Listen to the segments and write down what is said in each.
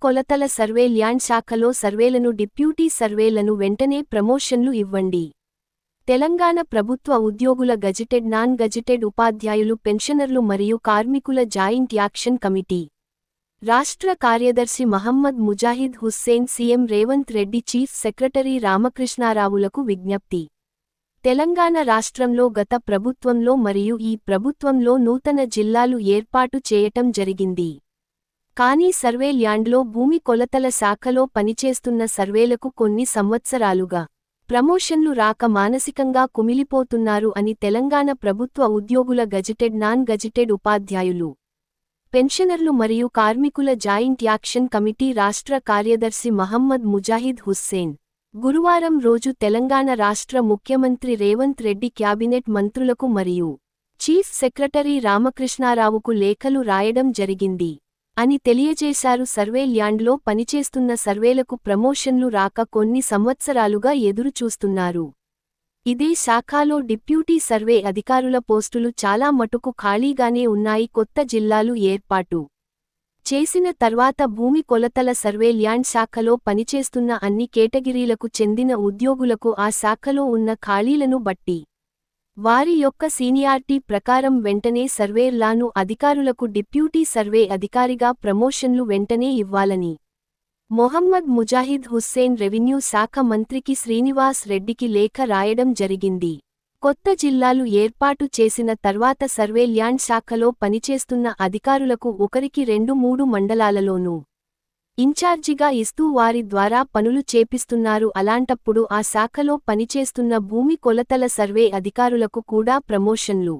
కొలతల survey land శాఖలో సర్వేలను deputy సర్వేలను వెంటనే ప్రమోషన్లు ఇవ్వండి. తెలంగాణ ప్రభుత్వ ఉద్యోగుల గజిటెడ్ నాన్ గజిటెడ్ ఉపాధ్యాయులు పెన్షనర్లు మరియు కార్మికుల జాయింట్ యాక్షన్ కమిటీ రాష్ట్ర కార్యదర్శి Mohammed Mujahid Hussain CM Revanth Reddy chief secretary రామకృష్ణారావులకు విజ్ఞప్తి. తెలంగాణ రాష్ట్రంలో గత ప్రభుత్వంలో మరియు ఈ ప్రభుత్వంలో నూతన జిల్లాలు ఏర్పాటు చేయటం జరిగింది. కానీ సర్వే ల్యాండ్లో భూమి కొలతల శాఖలో పనిచేస్తున్న సర్వేలకు కొన్ని సంవత్సరాలుగా ప్రమోషన్లు రాక మానసికంగా కుమిలిపోతున్నారు అని తెలంగాణ ప్రభుత్వ ఉద్యోగుల గజిటెడ్ నాన్ గజిటెడ్ ఉపాధ్యాయులు, పెన్షనర్లు మరియు కార్మికుల జాయింట్ యాక్షన్ కమిటీ రాష్ట్ర కార్యదర్శి మహమ్మద్ ముజాహిద్ హుస్సేన్ గురువారం రోజు తెలంగాణ రాష్ట్ర ముఖ్యమంత్రి రేవంత్ రెడ్డి క్యాబినెట్ మంత్రులకు మరియు చీఫ్ సెక్రటరీ రామకృష్ణారావుకు లేఖలు రాయడం జరిగింది అని తెలియజేశారు. సర్వే ల్యాండ్లో పనిచేస్తున్న సర్వేలకు ప్రమోషన్లు రాక కొన్ని సంవత్సరాలుగా ఎదురుచూస్తున్నారు. ఇదే శాఖలో డిప్యూటీ సర్వే అధికారుల పోస్టులు చాలా మటుకు ఖాళీగానే ఉన్నాయి. కొత్త జిల్లాలు ఏర్పాటు చేసిన తర్వాత భూమి కొలతల సర్వే ల్యాండ్ శాఖలో పనిచేస్తున్న అన్ని కేటగిరీలకు చెందిన ఉద్యోగులకు ఆ శాఖలో ఉన్న ఖాళీలను బట్టి వారి యొక్క సీనియారిటీ ప్రకారం వెంటనే సర్వేర్లను అధికారులకు డిప్యూటీ సర్వే అధికారిగా ప్రమోషన్లు వెంటనే ఇవ్వాలని మొహమ్మద్ ముజాహిద్ హుస్సేన్ రెవెన్యూ శాఖ మంత్రికి శ్రీనివాస్ రెడ్డికి లేఖ రాయడం జరిగింది. కొత్త జిల్లాలు ఏర్పాటు చేసిన తర్వాత సర్వే ల్యాండ్ శాఖలో పనిచేస్తున్న అధికారులకు ఒకరికి 2-3 మండలాలలోనూ ఇన్ఛార్జిగా ఇస్తూ వారి ద్వారా పనులు చేపిస్తున్నారు. అలాంటప్పుడు ఆ శాఖలో పనిచేస్తున్న భూమి కొలతల సర్వే అధికారులకు కూడా ప్రమోషన్లు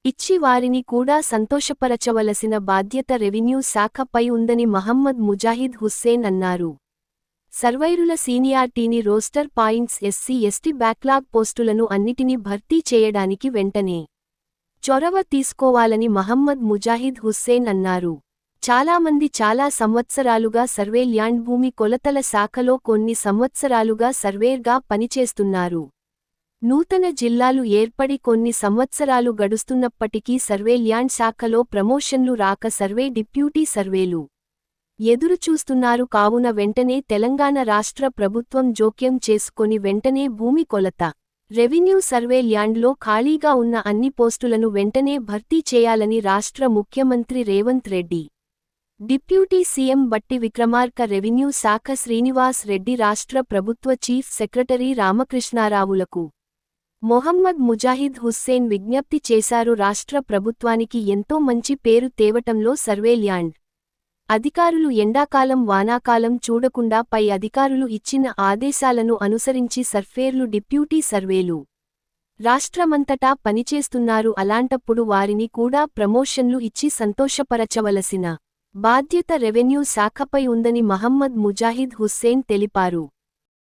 ఇచ్చి వారిని కూడా సంతోషపరచవలసిన బాధ్యత రెవెన్యూ శాఖపై ఉందని మహమ్మద్ ముజాహిద్ హుస్సేన్ అన్నారు. సర్వైరుల సీనియారిటీని roster points SC ST backlog పోస్టులను అన్నిటినీ భర్తీ చేయడానికి వెంటనే చొరవ తీసుకోవాలని మహమ్మద్ ముజాహిద్ హుస్సేన్ అన్నారు. చాలామంది చాలా సంవత్సరాలుగా సర్వే ల్యాండ్ భూమి కొలతల శాఖలో కొన్ని సంవత్సరాలుగా సర్వేర్గా పనిచేస్తున్నారు. నూతన జిల్లాలు ఏర్పడి కొన్ని సంవత్సరాలు గడుస్తున్నప్పటికీ సర్వే ల్యాండ్ శాఖలో ప్రమోషన్లు రాక సర్వే డిప్యూటీ సర్వేలు ఎదురుచూస్తున్నారు. కావున వెంటనే తెలంగాణ రాష్ట్ర ప్రభుత్వం జోక్యం చేసుకొని వెంటనే భూమి కొలత రెవెన్యూ సర్వే ల్యాండ్లో ఖాళీగా ఉన్న అన్ని పోస్టులను వెంటనే భర్తీ చేయాలని రాష్ట్ర ముఖ్యమంత్రి రేవంత్ రెడ్డి, డిప్యూటీ సీఎం బట్టి విక్రమార్క, రెవెన్యూ శాఖ శ్రీనివాస్ రెడ్డి, రాష్ట్ర ప్రభుత్వ చీఫ్ సెక్రటరీ రామకృష్ణారావులకు మొహమ్మద్ ముజాహిద్ హుస్సేన్ విజ్ఞప్తి చేశారు. రాష్ట్ర ప్రభుత్వానికి ఎంతో మంచి పేరు తేవటంలో సర్వే ల్యాండ్ అధికారులు ఎండాకాలం వానాకాలం చూడకుండా పై అధికారులు ఇచ్చిన ఆదేశాలను అనుసరించి సర్వేర్లు డిప్యూటీ సర్వేలు రాష్ట్రమంతటా పనిచేస్తున్నారు. అలాంటప్పుడు వారిని కూడా ప్రమోషన్లు ఇచ్చి సంతోషపరచవలసిన బాధ్యత రెవెన్యూ శాఖపై ఉందని మహమ్మద్ ముజాహిద్ హుస్సేన్ తెలిపారు.